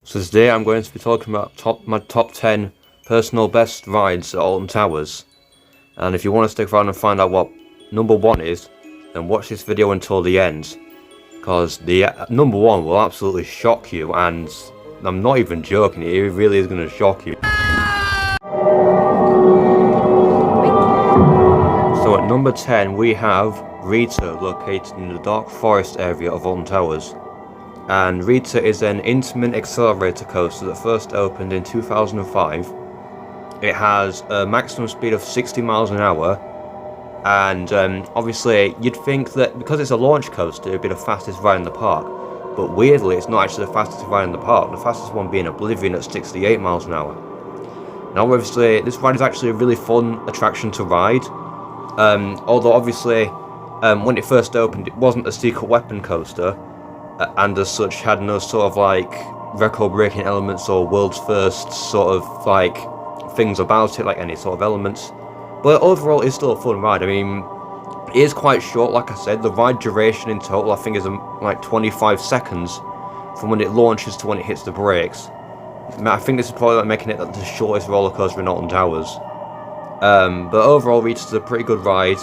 So today I'm going to be talking about my top 10 personal best rides at Alton Towers. And if you want to stick around and find out what number 1 is, then watch this video until the end. Because the number 1 will absolutely shock you, and I'm not even joking, it really is going to shock you. So at number 10 we have Rita, located in the dark forest area of Alton Towers. And Rita is an intimate accelerator coaster that first opened in 2005. It has a maximum speed of 60 miles an hour, and obviously you'd think that because it's a launch coaster it would be the fastest ride in the park, but weirdly it's not actually the fastest ride in the park, the fastest one being Oblivion at 68 miles an hour. Now obviously this ride is actually a really fun attraction to ride, although obviously when it first opened it wasn't a secret weapon coaster, and as such had no sort of like record-breaking elements or world's first sort of like things about it, like any sort of elements. But overall it's still a fun ride. I mean, it is quite short, like I said. The ride duration in total I think is like 25 seconds from when it launches to when it hits the brakes. I think this is probably like making it the shortest roller coaster in Alton Towers. But overall Rita's a pretty good ride.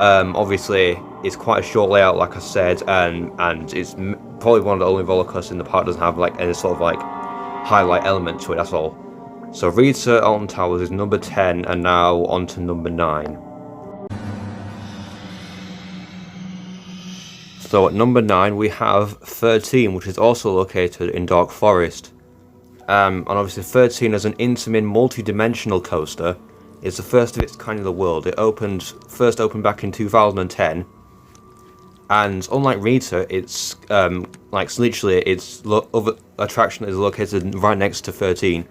Obviously it's quite a short layout, like I said, and it's probably one of the only roller coasters in the park that doesn't have like any sort of like highlight element to it, that's all. So Rita at Alton Towers is number 10, and now on to number 9. So at number 9 we have 13, which is also located in Dark Forest. And obviously 13 is an intimate multi-dimensional coaster. It's the first of its kind in the world. It first opened back in 2010, and unlike Rita, it's like literally its other attraction is located right next to 13.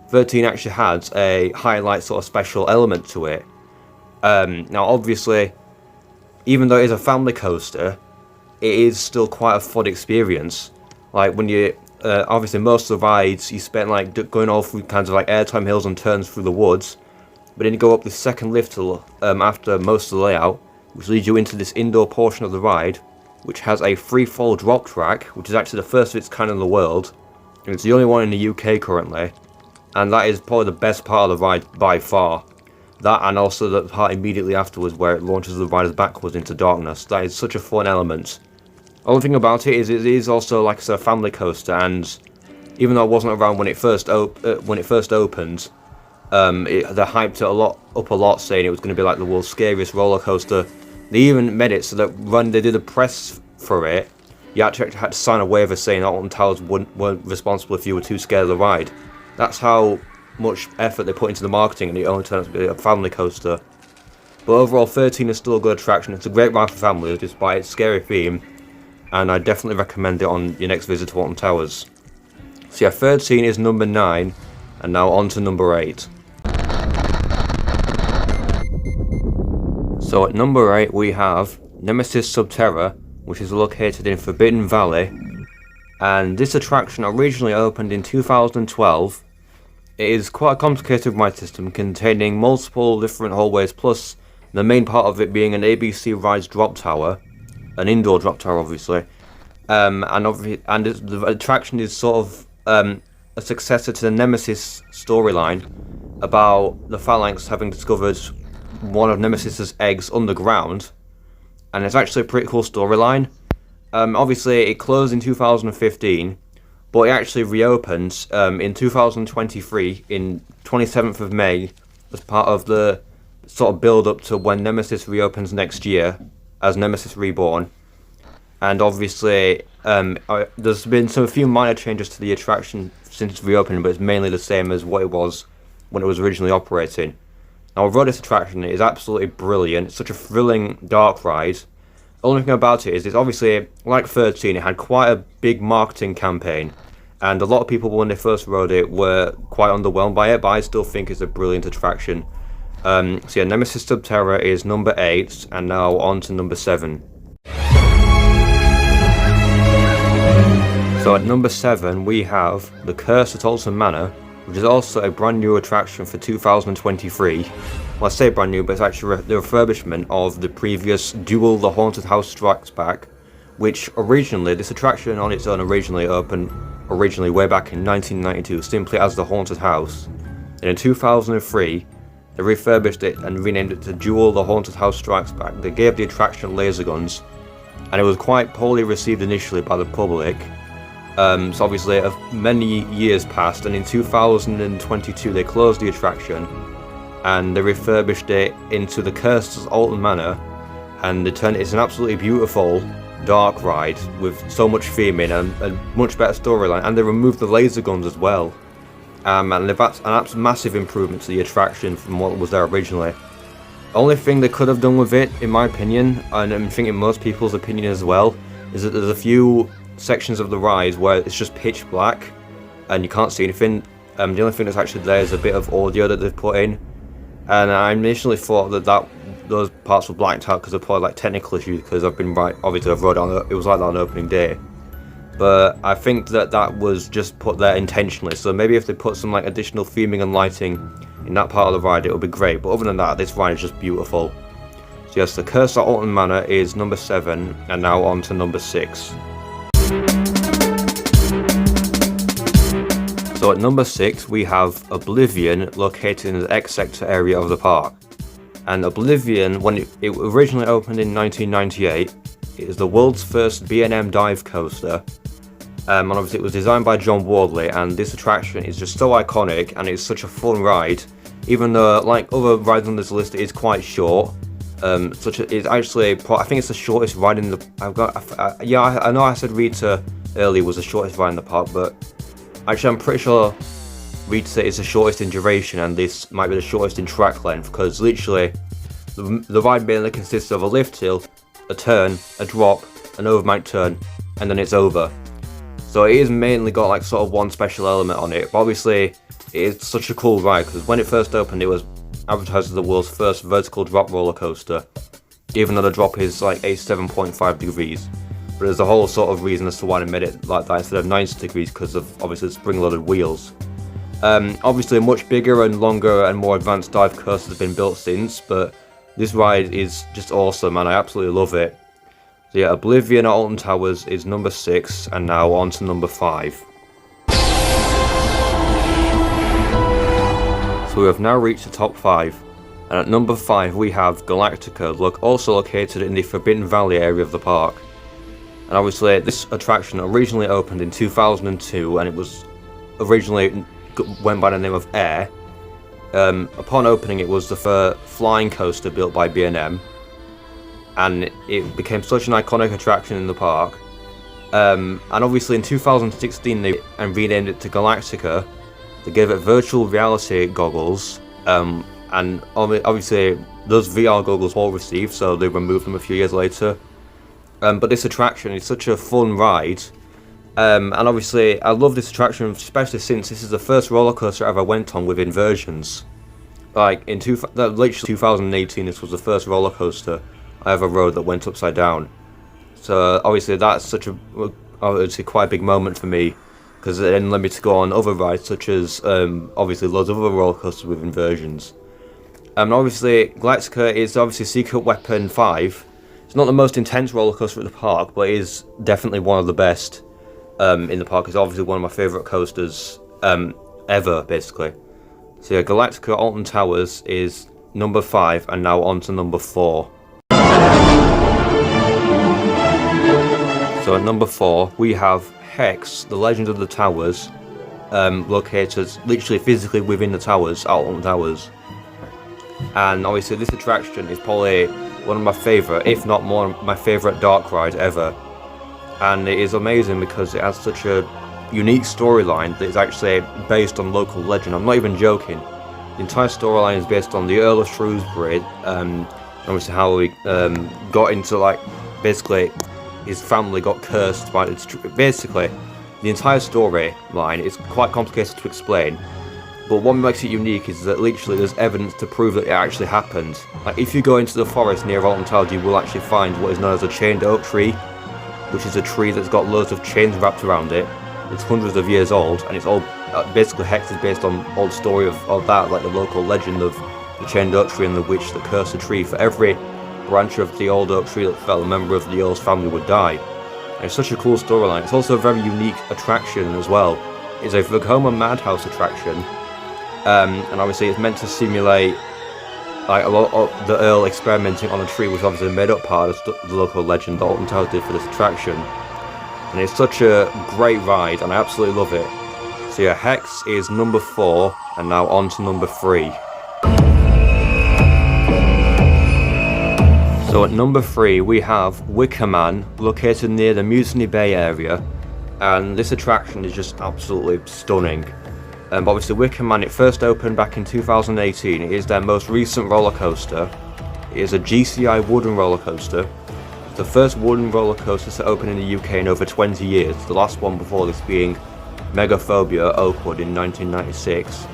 13 actually has a highlight sort of special element to it. Now obviously, even though it is a family coaster, it is still quite a fun experience. Like when you obviously most of the rides you spend like going all through kinds of like airtime hills and turns through the woods. But then you go up this second lift after most of the layout, which leads you into this indoor portion of the ride, which has a free-fall drop track, which is actually the first of its kind in the world, and it's the only one in the UK currently, and that is probably the best part of the ride by far. That, and also the part immediately afterwards where it launches the riders backwards into darkness. That is such a fun element. The only thing about it is also like a family coaster, and even though it wasn't around when it first opened, they hyped it up a lot, saying it was going to be like the world's scariest roller coaster. They even made it so that when they did a press for it, you actually had to sign a waiver saying that Alton Towers weren't responsible if you were too scared of the ride. That's how much effort they put into the marketing, and it only turned out to be a family coaster. But overall, 13 is still a good attraction. It's a great ride for families despite its scary theme, and I definitely recommend it on your next visit to Alton Towers. So yeah, 13 is number 9, and now on to number 8. So at number 8 we have Nemesis Subterra, which is located in Forbidden Valley, and this attraction originally opened in 2012. It is quite a complicated ride system containing multiple different hallways, plus the main part of it being an ABC Rides drop tower, an indoor drop tower obviously, and the attraction is sort of a successor to the Nemesis storyline about the Phalanx having discovered one of Nemesis's eggs underground, and it's actually a pretty cool storyline. Obviously it closed in 2015, but it actually reopened in 2023 in 27th of May as part of the sort of build up to when Nemesis reopens next year as Nemesis Reborn. And obviously there's been a few minor changes to the attraction since its reopening, but it's mainly the same as what it was when it was originally operating. Now, although this attraction is absolutely brilliant, it's such a thrilling dark ride. The only thing about it is it's obviously, like 13, it had quite a big marketing campaign, and a lot of people when they first rode it were quite underwhelmed by it, but I still think it's a brilliant attraction. So yeah, Nemesis Subterra is number 8, and now on to number 7. So at number 7 we have The Curse at Alton Manor, which is also a brand new attraction for 2023. Well, I say brand new, but it's actually the refurbishment of the previous Duel the Haunted House Strikes Back, which originally, this attraction on its own originally opened originally way back in 1992 simply as the Haunted House. And in 2003, they refurbished it and renamed it to Jewel the Haunted House Strikes Back. They gave the attraction laser guns, and it was quite poorly received initially by the public. So obviously many years passed, and in 2022 they closed the attraction and they refurbished it into the Cursed Alton Manor, and they turned it into an absolutely beautiful dark ride with so much theming and much better storyline, and they removed the laser guns as well. And they've had an massive improvement to the attraction from what was there originally. The only thing they could have done with it, in my opinion, and I'm thinking most people's opinion as well, is that there's a few sections of the ride where it's just pitch black and you can't see anything. The only thing that's actually there is a bit of audio that they've put in, and I initially thought that those parts were blacked out because of probably like technical issues, because obviously I've rode on it was like that on opening day. But I think that was just put there intentionally, so maybe if they put some like additional theming and lighting in that part of the ride, it would be great. But other than that, this ride is just beautiful. So yes, the Curse of Alton Manor is number 7, and now on to number 6. So at number 6 we have Oblivion, located in the X Sector area of the park. And Oblivion, when it originally opened in 1998, it is the world's first B&M dive coaster. And obviously it was designed by John Wardley, and this attraction is just so iconic and it's such a fun ride. Even though, like other rides on this list, it is quite short. It's actually, I think it's the shortest ride in the. I know I said Rita earlier was the shortest ride in the park, but actually I'm pretty sure Rita is the shortest in duration, and this might be the shortest in track length, because literally the ride mainly consists of a lift hill, a turn, a drop, an overmount turn, and then it's over. So it is mainly got like sort of one special element on it, but obviously it is such a cool ride, because when it first opened it was advertised as the world's first vertical drop roller coaster, even though the drop is like 87.5 degrees. But there's a whole sort of reason as to why they made it like that instead of 90 degrees, because of obviously the spring-loaded wheels. Obviously a much bigger and longer and more advanced dive coaster has been built since, but this ride is just awesome and I absolutely love it. So yeah, Oblivion at Alton Towers is number 6, and now on to number 5. So we have now reached the top 5, and at number 5 we have Galactica, also located in the Forbidden Valley area of the park. And obviously this attraction originally opened in 2002, and it was originally went by the name of Air. Upon opening, it was the first flying coaster built by B&M, and it became such an iconic attraction in the park. And obviously in 2016 they renamed it to Galactica. They gave it virtual reality goggles, and obviously those VR goggles were received, so they removed them a few years later. But this attraction is such a fun ride, and obviously I love this attraction, especially since this is the first roller coaster I ever went on with inversions. Like in literally 2018, this was the first roller coaster I ever rode that went upside down. So obviously that's such a, it's quite a big moment for me, because it then led me to go on other rides such as obviously loads of other roller coasters with inversions. Obviously Galactica is obviously Secret Weapon 5. It's not the most intense roller coaster at the park, but it is definitely one of the best in the park. It's obviously one of my favourite coasters ever, basically. So yeah, Galactica Alton Towers is number 5, and now on to number 4. So at number 4 we have Hex, the Legend of the Towers, located literally physically within the towers, Alton Towers. And obviously this attraction is probably one of my favourite, if not more, my favourite dark ride ever. And it is amazing because it has such a unique storyline that is actually based on local legend. I'm not even joking. The entire storyline is based on the Earl of Shrewsbury, obviously how he got into, like, basically his family got cursed by basically the entire storyline is quite complicated to explain, but what makes it unique is that literally there's evidence to prove that it actually happened. Like, if you go into the forest near Alton Towers, you will actually find what is known as a chained oak tree, which is a tree that's got loads of chains wrapped around it. It's hundreds of years old, and it's all basically Hex is based on old story of that, like the local legend of the chained oak tree and the witch that cursed the tree. For every branch of the old oak tree that fell, a member of the Earl's family would die. And it's such a cool storyline. It's also a very unique attraction as well. It's a Vekoma Madhouse attraction, and obviously it's meant to simulate like a lot of the Earl experimenting on a tree, which obviously made up part of the local legend that Alton Towers did for this attraction. And it's such a great ride, and I absolutely love it. So yeah, Hex is number 4, and now on to number 3. So at number 3 we have Wicker Man, located near the Mutiny Bay area, and this attraction is just absolutely stunning. But obviously Wicker Man, it first opened back in 2018, it is their most recent roller coaster. It is a GCI wooden roller coaster. It's the first wooden roller coaster to open in the UK in over 20 years, the last one before this being Megaphobia Oakwood in 1996.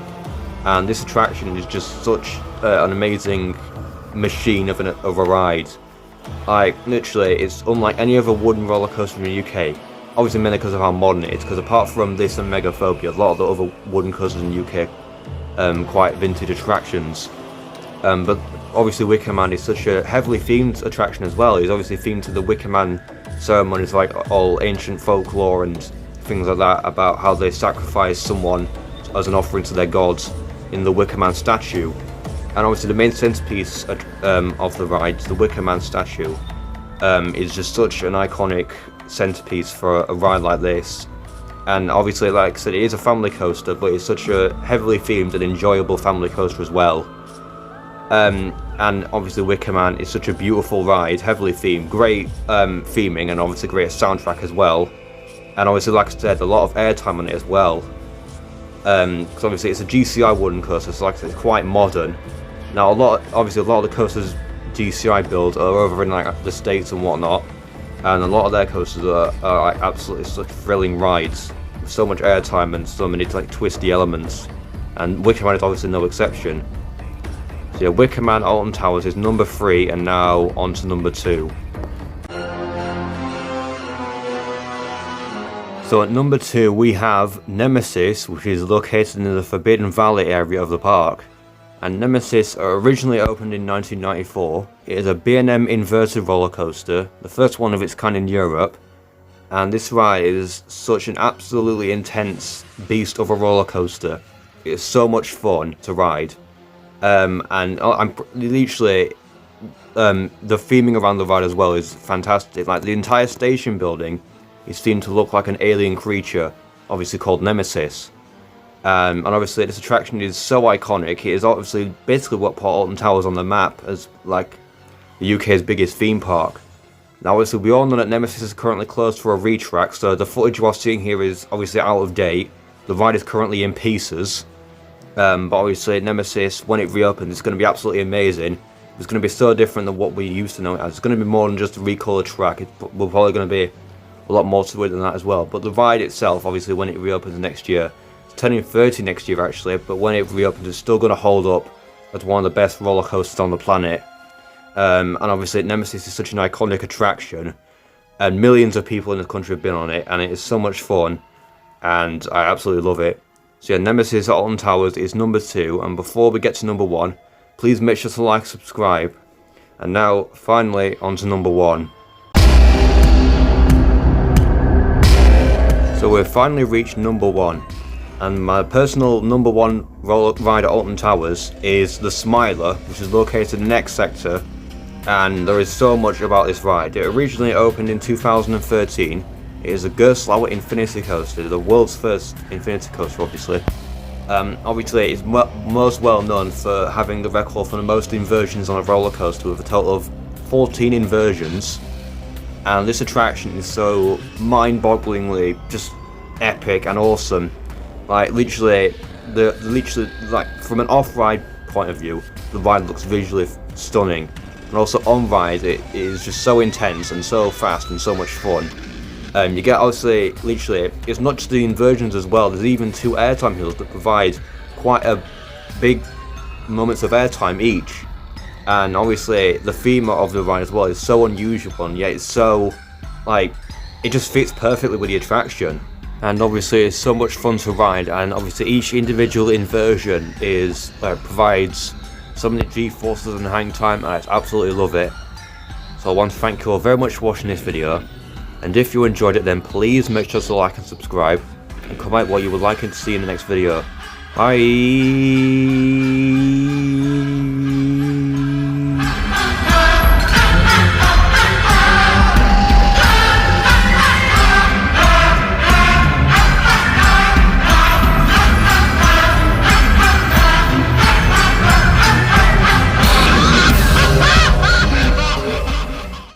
And this attraction is just such an amazing machine of a ride. Like, literally, it's unlike any other wooden roller coaster in the UK. Obviously mainly because of how modern it is, because apart from this and Megaphobia, a lot of the other wooden coasters in the UK quite vintage attractions. But obviously Wicker Man is such a heavily themed attraction as well. It's obviously themed to the Wicker Man ceremonies, like all ancient folklore and things like that, about how they sacrifice someone as an offering to their gods in the Wicker Man statue. And obviously the main centerpiece of the ride, the Wicker Man statue, is just such an iconic centerpiece for a ride like this. And obviously, like I said, it is a family coaster, but it's such a heavily themed and enjoyable family coaster as well. And obviously Wicker Man is such a beautiful ride, heavily themed, great theming, and obviously great soundtrack as well. And obviously, like I said, a lot of airtime on it as well. Because obviously it's a GCI wooden coaster, so like I said, it's quite modern. Now, obviously a lot of the coasters GCI build are over in like the States and whatnot, and a lot of their coasters are like absolutely such thrilling rides with so much airtime and so many like twisty elements. And Wicker Man is obviously no exception. So yeah, Wicker Man Alton Towers is number 3, and now on to number 2. So at number 2 we have Nemesis, which is located in the Forbidden Valley area of the park. And Nemesis originally opened in 1994. It is a B&M inverted roller coaster, the first one of its kind in Europe. And this ride is such an absolutely intense beast of a roller coaster. It is so much fun to ride. And I'm literally, the theming around the ride as well is fantastic. Like, the entire station building is themed to look like an alien creature, obviously called Nemesis. And obviously this attraction is so iconic. It is obviously basically what put Alton Towers on the map as like the UK's biggest theme park. Now obviously we all know that Nemesis is currently closed for a retrack, so the footage you are seeing here is obviously out of date. The ride is currently in pieces. But obviously Nemesis, when it reopens, it's going to be absolutely amazing. It's going to be so different than what we used to know it as. It's going to be more than just a recolored track. We're probably going to be a lot more to it than that as well. But the ride itself, obviously when it reopens next year, turning 30 next year actually, but when it reopens it's still going to hold up as one of the best roller coasters on the planet. And obviously Nemesis is such an iconic attraction, and millions of people in the country have been on it, and it is so much fun, and I absolutely love it. So yeah, Nemesis at Alton Towers is number 2, and before we get to number 1, please make sure to like, subscribe. And now finally on to number 1. So we've finally reached number 1. And my personal number 1 roller ride at Alton Towers is the Smiler, which is located in the next sector, and there is so much about this ride. It originally opened in 2013. It is a Gerstlauer Infinity Coaster, the world's first Infinity Coaster obviously. Obviously it's most well known for having the record for the most inversions on a roller coaster, with a total of 14 inversions. And this attraction is so mind-bogglingly just epic and awesome. Like literally, like from an off-ride point of view, the ride looks visually stunning, and also on ride it is just so intense and so fast and so much fun. You get obviously, literally, it's not just the inversions as well. There's even 2 airtime hills that provide quite a big moments of airtime each, and obviously the theme of the ride as well is so unusual, and yet it's so like it just fits perfectly with the attraction. And obviously it's so much fun to ride, and obviously each individual inversion is provides so many G-forces and hang time, and I absolutely love it. So I want to thank you all very much for watching this video. And if you enjoyed it, then please make sure to like and subscribe, and comment what you would like to see in the next video. Bye!